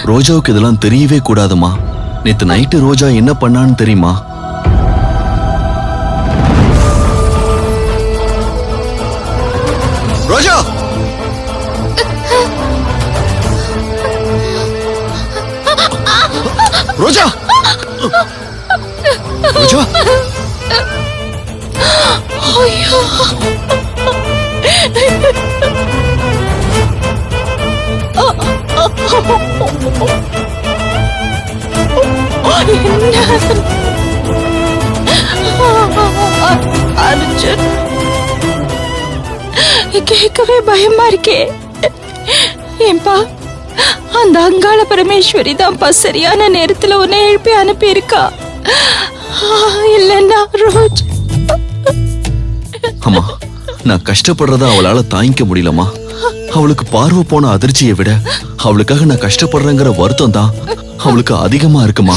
ரோஜாவுக்கு இதெல்லாம் தெரியவே கூடாதுமா. நேத்து நைட்டு ரோஜா என்ன பண்ணான்னு தெரியுமா? ரோஜா, ரோஜா, ரோஜா. ஐயோ, அர்ஜுன், கேட்கவே பயமா இருக்கே. ஏன்பா, அந்த அங்காள பரமேஸ்வரி தான்ப்பா சரியான நேரத்துல உன்னை எழுப்பி அனுப்பி இருக்கா. இல்லன்னா ரோஜ். அம்மா, நான் கஷ்டப்படுறத அவளால தாங்கிக்க முடியலமா. அவளுக்கு பார்வை போன அதிர்ச்சியை விட அவளுக்காக நான் கஷ்டப்படுறேங்கிற வருத்தம் தான் அவளுக்கு அதிகமா இருக்குமா.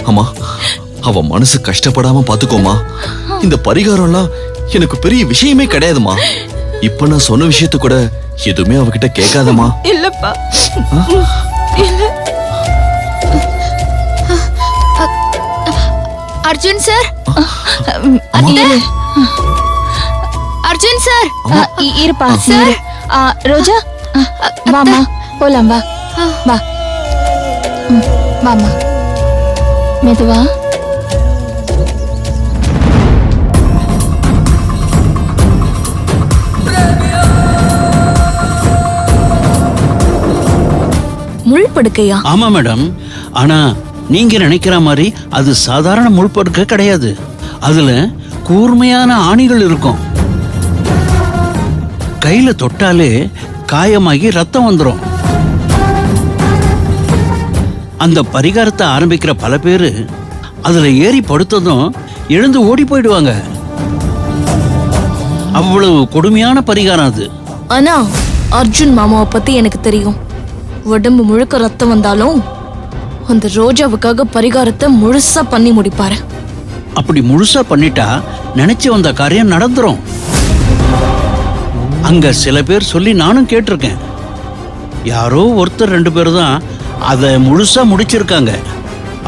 அம்மா, அவ மனசு கஷ்டப்படாம பாத்துக்கோமா. இந்த பரிகாரம்லாம் எனக்கு பெரிய விஷயமே கிடையாதுமா. இப்ப நான் சொன்ன விஷயத்த கூட எதுவுமே அவகிட்ட கேட்காதமா. இல்லப்பா, இல்ல. அர்ஜுன் சார், அர்ஜுன் சார், இருப்பா சார். ரோஜா, வாமா போலாம். வா வா, வாமா, மெதுவா. முள்படுக்கையா? ஆமா மேடம். ஆனா நீங்க நினைக்கிற மாதிரி அது சாதாரண முள்படுக்கை கிடையாது. அதுல கூர்மையான ஆணிகள் இருக்கும். கையில தொட்டாலே காயமாகி ரத்தம் வந்துடும். அந்த பரிகாரத்தை ஆரம்பிக்கிற பல பேரு அதுல ஏறி படுத்ததும் எழுந்து ஓடி போயிடுவாங்க. அவ்வளவு கொடுமையான பரிகாரம் அது. ஆனா அர்ஜுன் மாமாவை பத்தி எனக்கு தெரியும். உடம்பு முழுக்க ரத்தம் வந்தாலும் அந்த ரோஜாவுக்காக பரிகாரத்தை முழுசா பண்ணி முடிப்பாரு. அப்படி முழுசா பண்ணிட்டா நினைச்சு வந்த காரியம் நடந்துரும். அங்க சில பேர் சொல்லி நானும் கேட்டிருக்கேன். யாரோ ஒருத்தர் 2 பேர் தான் அதை முழுசா முடிச்சிருக்காங்க.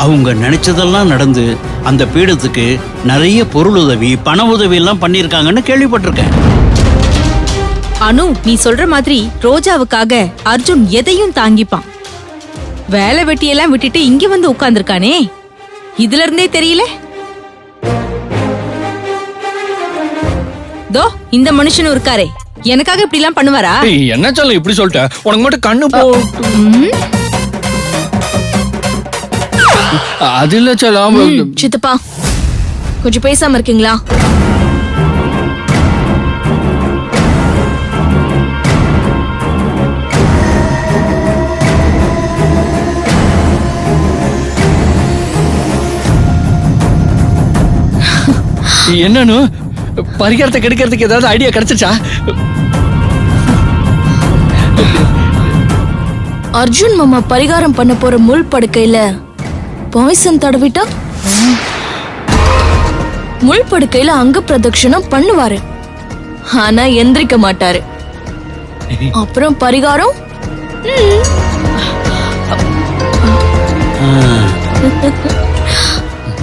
அவங்க நினைச்சதெல்லாம் நடந்து அந்த பீடத்துக்கு நிறைய பொருள் உதவி, பண உதவி எல்லாம் பண்ணிருக்காங்கன்னு கேள்விப்பட்டிருக்கேன். அனு, நீ சொல்ற மாதிரி ரோஜாவுக்காக அர்ஜுன் எதையும் தாங்கிப்பான். வேலை வெட்டியெல்லாம் விட்டுட்டு இங்க வந்து உட்கார்ந்துருக்கானே, இதுல இருந்தே தெரியல. தோ இந்த மனுஷனும் இருக்காரே, எனக்காக இப்படி எல்லாம் பண்ணுவாரா? என்ன சொல்ல இப்படி சொல்லிட்ட? உனக்கு மட்டும் கண்ணு போ. அது இல்ல செல்லம். சித்தப்பா, கொஞ்சம் பேசாம இருக்கீங்களா? என்னன்னு பரிகாரத்தை கெடுக்கிறதுக்கு ஏதாவது ஐடியா கிடைச்சிச்சா? அர்ஜுன் மாமா பரிகாரம் பண்ண போற முள் படுக்கையில பாய்சன் தடவிட்டா முள் படுக்கையில அங்க பிரதட்சணம் பண்ணுவாரு. ஆனா எந்திரிக்க மாட்டாரு. அப்புறம் பரிகாரம்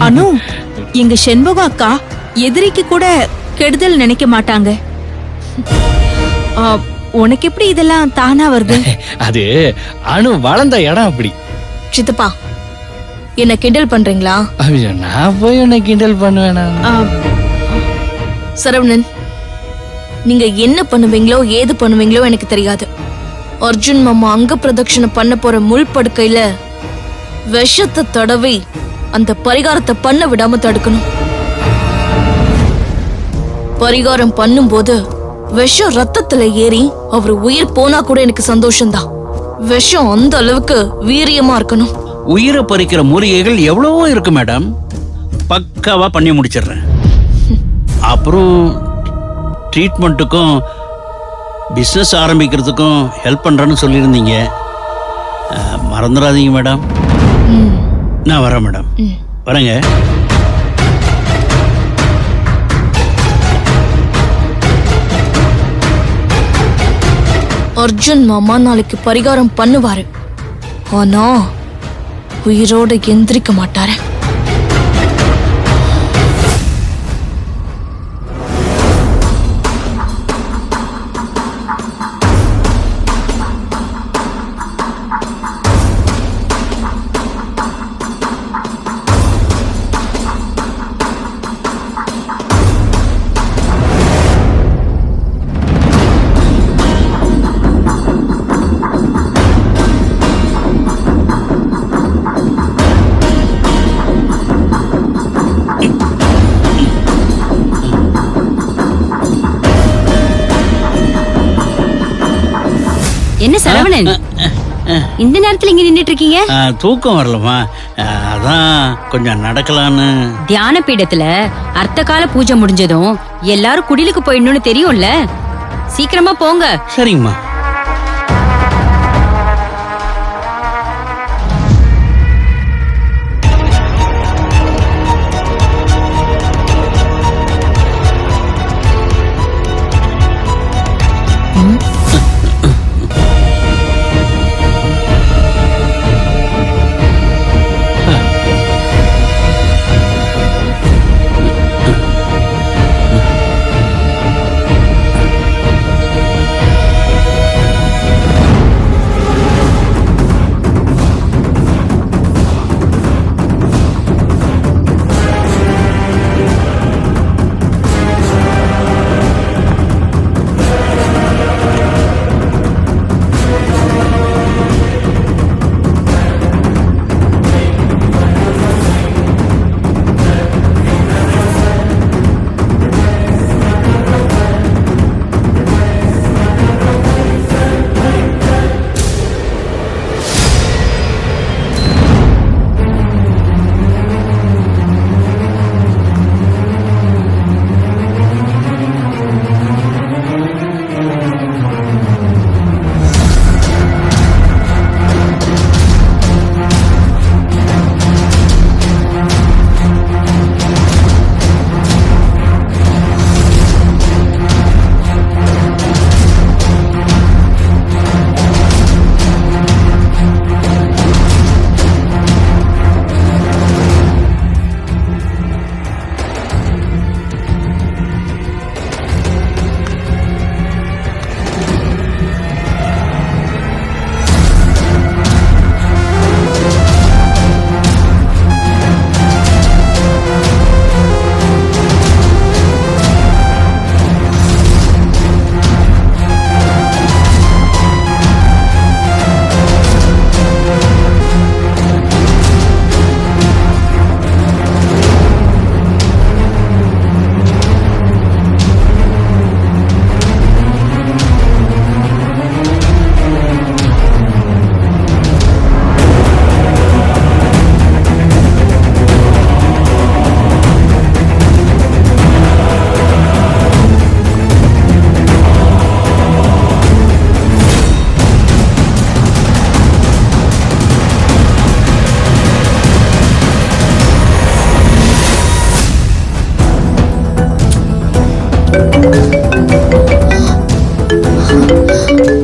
அனு, எங்க செண்பகம் அக்கா எதிரிக்கு கூட கெடுதல் நினைக்க மாட்டாங்க. உனக்கு எப்படி இதெல்லாம் தானா வருது? அது அணு வளர்ந்த இடம் அப்படி. சித்தப்பா, என்ன கிண்டல் பண்றீங்களா? நான் போய் உன்னை கிண்டல் பண்ணுவேனா? சரவணன், நீங்க என்ன பண்ணுவீங்களோ ஏது பண்ணுவீங்களோ எனக்கு தெரியாது. அர்ஜுன் மாமா அங்க பிரதட்சணம் பண்ண போற முள் படுக்கையில விஷத்தை தடவி அந்த பரிகாரத்தை பண்ண விடாம தடுக்கணும். பரிகாரம் பண்ணும்போது விஷம் ரத்தத்துல ஏறி அவர் உயிர் போனா கூட எனக்கு சந்தோஷம்தான். விஷம் அந்த அளவுக்கு வீரியமா இருக்கணும். உயிரை பறிக்கிற மூலிகைகள் எவ்வளவோ இருக்கு மேடம். பக்காவா பண்ணி முடிச்சிடுறேன். அப்புறம் ட்ரீட்மெண்ட்டுக்கும் பிஸ்னஸ் ஆரம்பிக்கிறதுக்கும் ஹெல்ப் பண்றேன்னு சொல்லியிருந்தீங்க. மறந்துடாதீங்க மேடம். நான் வரேன் மேடம். வரேங்க. அர்ஜுன் மாமா நாளைக்கு பரிகாரம் பண்ணுவாரு. ஆனா உயிரோட எந்திரிக்க மாட்டாரு. என்ன சரவணன், இந்த நேரத்துல இங்க நின்னுட்டு இருக்கீங்க? தூக்கம் வரலமா, அதான் கொஞ்சம் நடக்கலான்னு. தியான பீடத்துல அர்த்த கால பூஜை முடிஞ்சதும் எல்லாரும் குடிலுக்கு போயிடணும்னு தெரியும்ல, சீக்கிரமா போங்க. சரிங்கம்மா.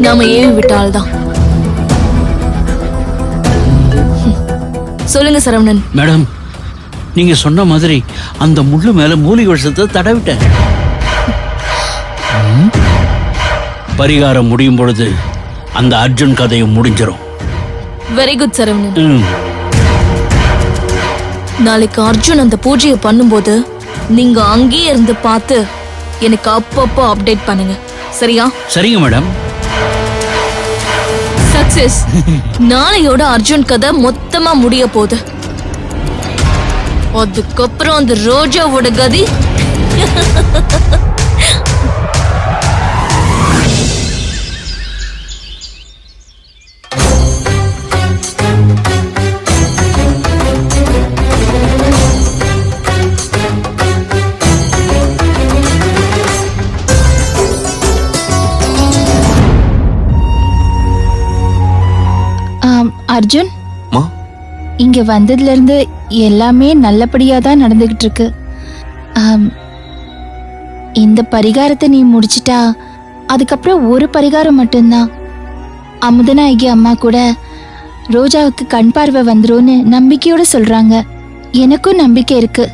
நாம ஏவி விட்டால்தான். சொல்லுங்க சரவணன். மேடம், நீங்க சொன்ன மாதிரி அந்த முள்ளு மேல மூலிகை விஷத்தை தடவிட்டேன். பரிகாரம் முடியும் பொழுது அந்த அர்ஜுன் கதையும் முடிஞ்சிடும். Very good Saravanan. நாளைக்கு அர்ஜுன் அந்த பூஜையை பண்ணும்போது நீங்க அங்கேயே இருந்து பார்த்து எனக்கு அப்பப்போ அப்டேட் பண்ணுங்க, சரியா? சரிங்க மேடம். சக்சஸ். நாளையோட அர்ஜுன் கதை மொத்தமா முடிய போகுது. அதுக்கப்புறம் அந்த ரோஜாவோட கதி அர்ஜுன், இங்க வந்ததுல இருந்து எல்லாமே நல்லபடியா தான் நடந்துகிட்டு இருக்கு. இந்த பரிகாரத்தை நீ முடிச்சிட்டா அதுக்கப்புறம் ஒரு பரிகாரம் மட்டும்தான். அமுதநாயகி அம்மா கூட ரோஜாவுக்கு கண் பார்வை வந்துரும்னு நம்பிக்கையோட சொல்றாங்க. எனக்கும் நம்பிக்கை இருக்கு.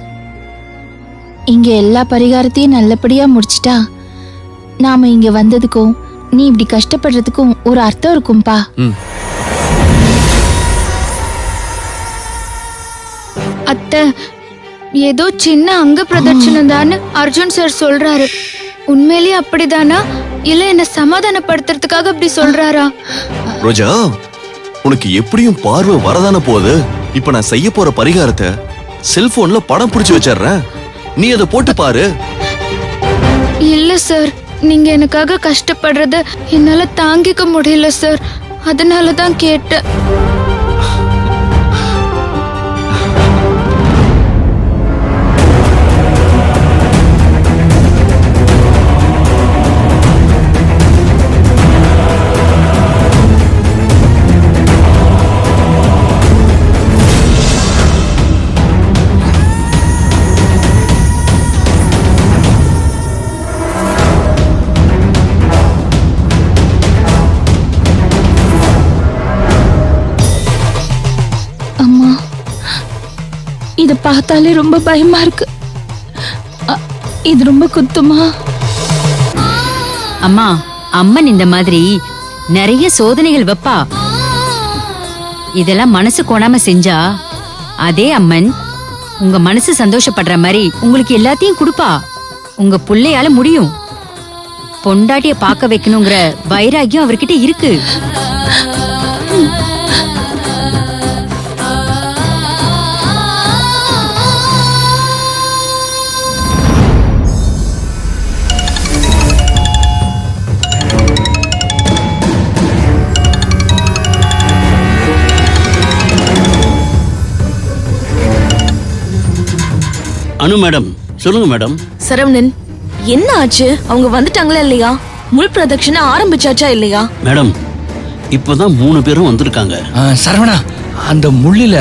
இங்க எல்லா பரிகாரத்தையும் நல்லபடியா முடிச்சிட்டா நாம இங்க வந்ததுக்கும் நீ இப்படி கஷ்டப்படுறதுக்கும் ஒரு அர்த்தம் இருக்கும்பா. அத்தை, ஏதோ சின்ன அங்க பிரதட்சணம் தான் அர்ஜுன் சார் சொல்றாரு. உண்மையிலேயே அப்படிதானா இல்ல என்ன சமாதானப்படுத்துறதுக்காக அப்படி சொல்றாரா? ரோஜா, உனக்கு எப்படியும் பார்வை வரதான போகுது. இப்ப நான் செய்ய போற பரிகாரத்தை செல்போன்ல படம் பிடிச்சு வச்சிடுறேன், நீ அதை போட்டு பாரு. இல்ல சார், நீங்க எனக்காக கஷ்டப்படுறத என்னால தாங்கிக்க முடியல சார், அதனாலதான் கேட்டேன். இத பார்த்தாலே ரொம்ப பயமா இருக்கு. இது ரொம்ப குத்துமா? அம்மா, அம்மன் இந்த மாதிரி நிறைய சோதனைகள் வைப்பா. இதெல்லாம் மனசு கோணாம செஞ்சா அதே அம்மன் உங்க மனசு சந்தோஷப்படுற மாதிரி உங்களுக்கு எல்லாத்தையும் கொடுப்பா. உங்க புள்ளையால முடியும். பொண்டாட்டிய பார்க்க வைக்கணுங்கிற வைராகியம் அவர்கிட்ட இருக்கு. அனு மேடம், சொல்லுங்க மேடம். சரவணன், என்ன ஆச்சு? அவங்க வந்துட்டாங்களா இல்லையா? முள் பிரதட்சணை ஆரம்பிச்சாச்சா இல்லையா? மேடம், இப்பதான் 3 பேரும் வந்திருக்காங்க. சரவணா, அந்த முள்ளில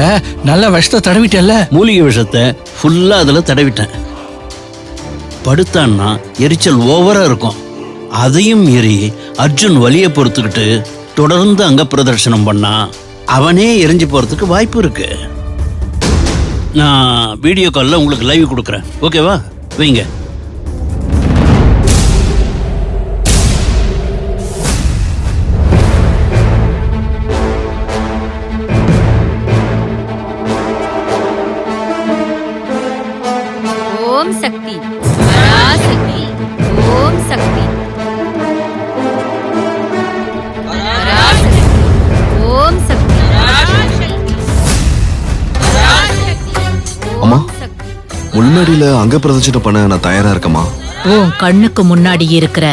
நல்ல விஷத்தை தடவிட்டல்ல? மூலிகை விஷத்தை ஃபுல்லா அதுல தடவிட்டேன். படுத்தான்னா எரிச்சல் ஓவரா இருக்கும். அதையும் மீறி அர்ஜுன் வலியை பொறுத்துக்கிட்டு தொடர்ந்து அங்க பிரதர்சனம் பண்ணா அவனே எரிஞ்சு போறதுக்கு வாய்ப்பு இருக்கு. நான் வீடியோ கால்ல உங்களுக்கு லைவ் கொடுக்குறேன், ஓகேவா? வைங்க. ஓம் சக்தி, பராசக்தி, ஓம் சக்தி, பராசக்தி, ஓம் சக்தி, அம்மா, முன்னாடியில அங்க பிரதட்சணை பண்ண நான் தயாரா இருக்கேம்மா. உன் கண்ணுக்கு முன்னாடி இருக்கிற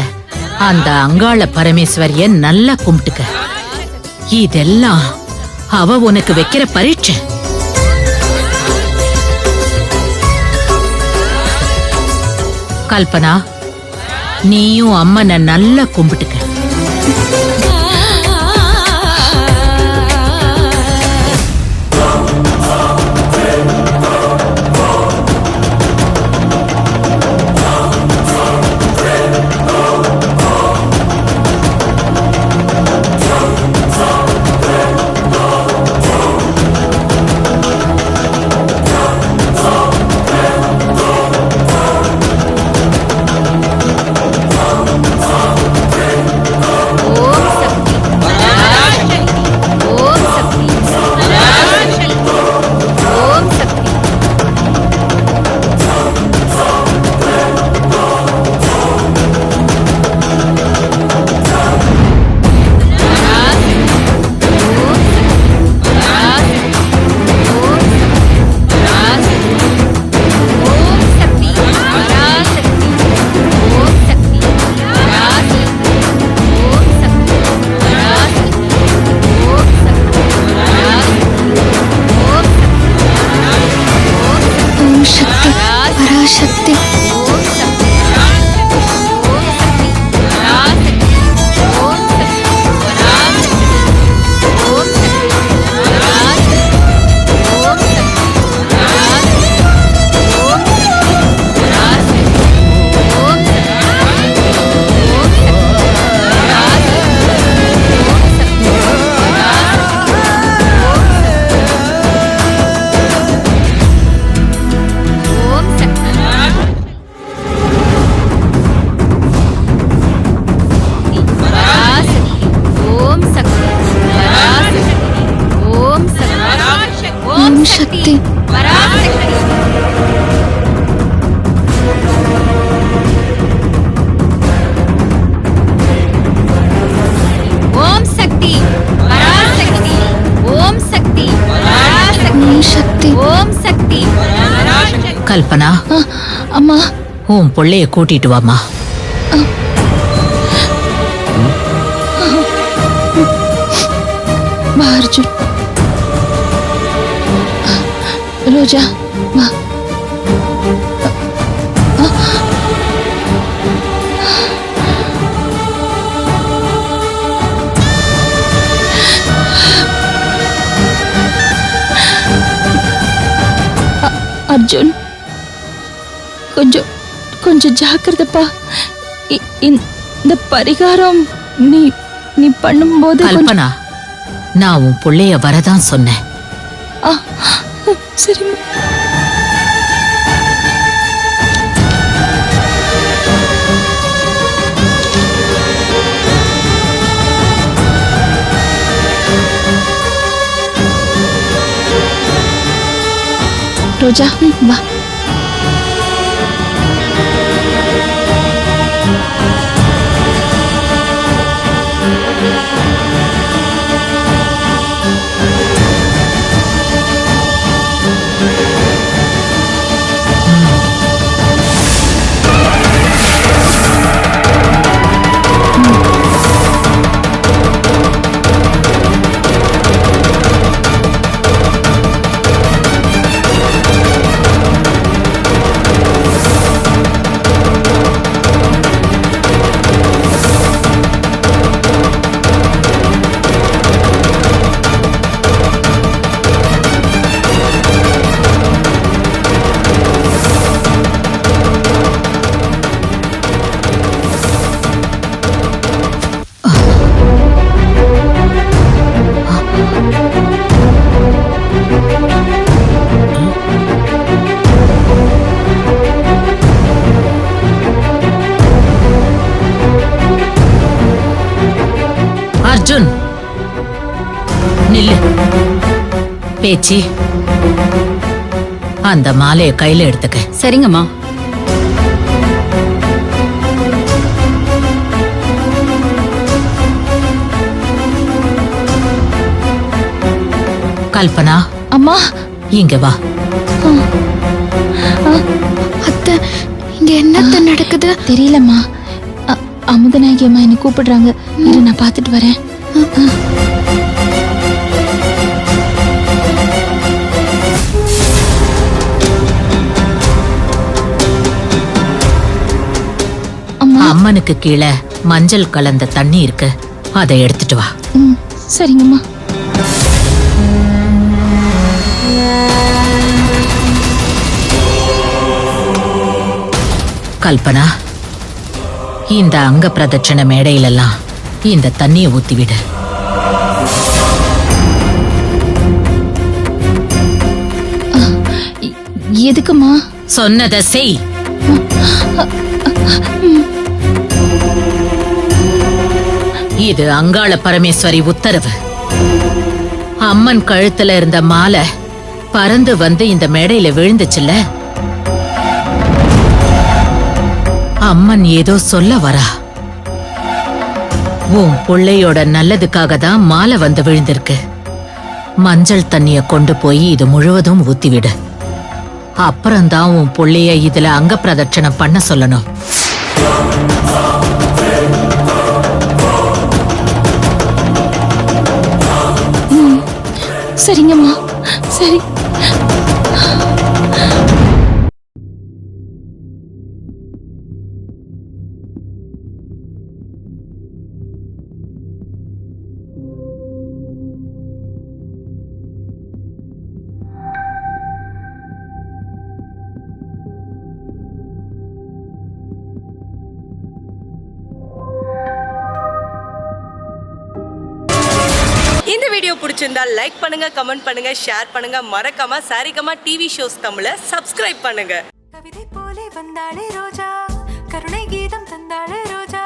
அந்த அங்காள பரமேஸ்வரிய நல்லா கும்பிட்டுக்க. இதெல்லாம் அவ உனக்கு வைக்கிற பரீட்சை. கல்பனா, நீயும் அம்மனை நல்லா கும்பிட்டுக்க. ஓம் சக்தி ஓம் சக்தி பராசக்தி ஓம் சக்தி ஓம் சக்தி ஓம் சக்தி கல்பனா அம்மா உன் பிள்ளைய கூட்டிட்டு வாமா. வா அர்ஜுன். ரோஜா வா. அர்ஜுன் கொஞ்சம் கொஞ்சம் ஜாக்கிரதைப்பா. இந்த பரிகாரம் நீ நீ பண்ணும்போது கல்பனா, நான் உன் பிள்ளைய வரதான் சொன்னேன். சரிம்மா. ரோஜா வா. அர்ஜுன் நில்லு. பேச்சி, அந்த மாலையை கையில எடுத்துக்க. சரிங்கம்மா. கல்பனா, அம்மா இங்க வா. அத்தை, இங்க என்னத்த நடக்குது? தெரியலம்மா. அமுதநாயகி அம்மா என்னை கூப்பிடுறாங்க. இரு, நான் பார்த்துட்டு வரேன். அம்மனுக்கு கீழே மஞ்சள் கலந்த தண்ணி இருக்கு, அதை எடுத்துட்டு வா. சரிங்கம்மா. கல்பனா, இந்த அங்க பிரதட்சண மேடையிலெல்லாம் இந்த தண்ணியை ஊத்திவிடு. எதுக்குமா? சொன்னதை செய். இது அங்காள பரமேஸ்வரி உத்தரவு. அம்மன் கழுத்துல இருந்த மாலை பறந்து வந்து இந்த மேடையில விழுந்துச்சுல்ல, அம்மன் ஏதோ சொல்ல வரா. உன் பிள்ளையோட நல்லதுக்காக தான் மாலை வந்து விழுந்திருக்கு. மஞ்சள் தண்ணிய கொண்டு போய் இது முழுவதும் ஊத்திவிடு. அப்புறம்தான் உன் பிள்ளைய இதுல அங்க பிரதட்சணம் பண்ண சொல்லணும். சரிங்கம்மா. சரி. இந்த வீடியோ பிடிச்சிருந்தா லைக் பண்ணுங்க, கமெண்ட் பண்ணுங்க, ஷேர் பண்ணுங்க, மறக்காம சாரிகமா டிவி ஷோஸ் தமிழை சப்ஸ்கிரைப் பண்ணுங்க. கவிதை போலே வந்தாளே ரோஜா, கருணை கீதம் தந்தாளே ரோஜா.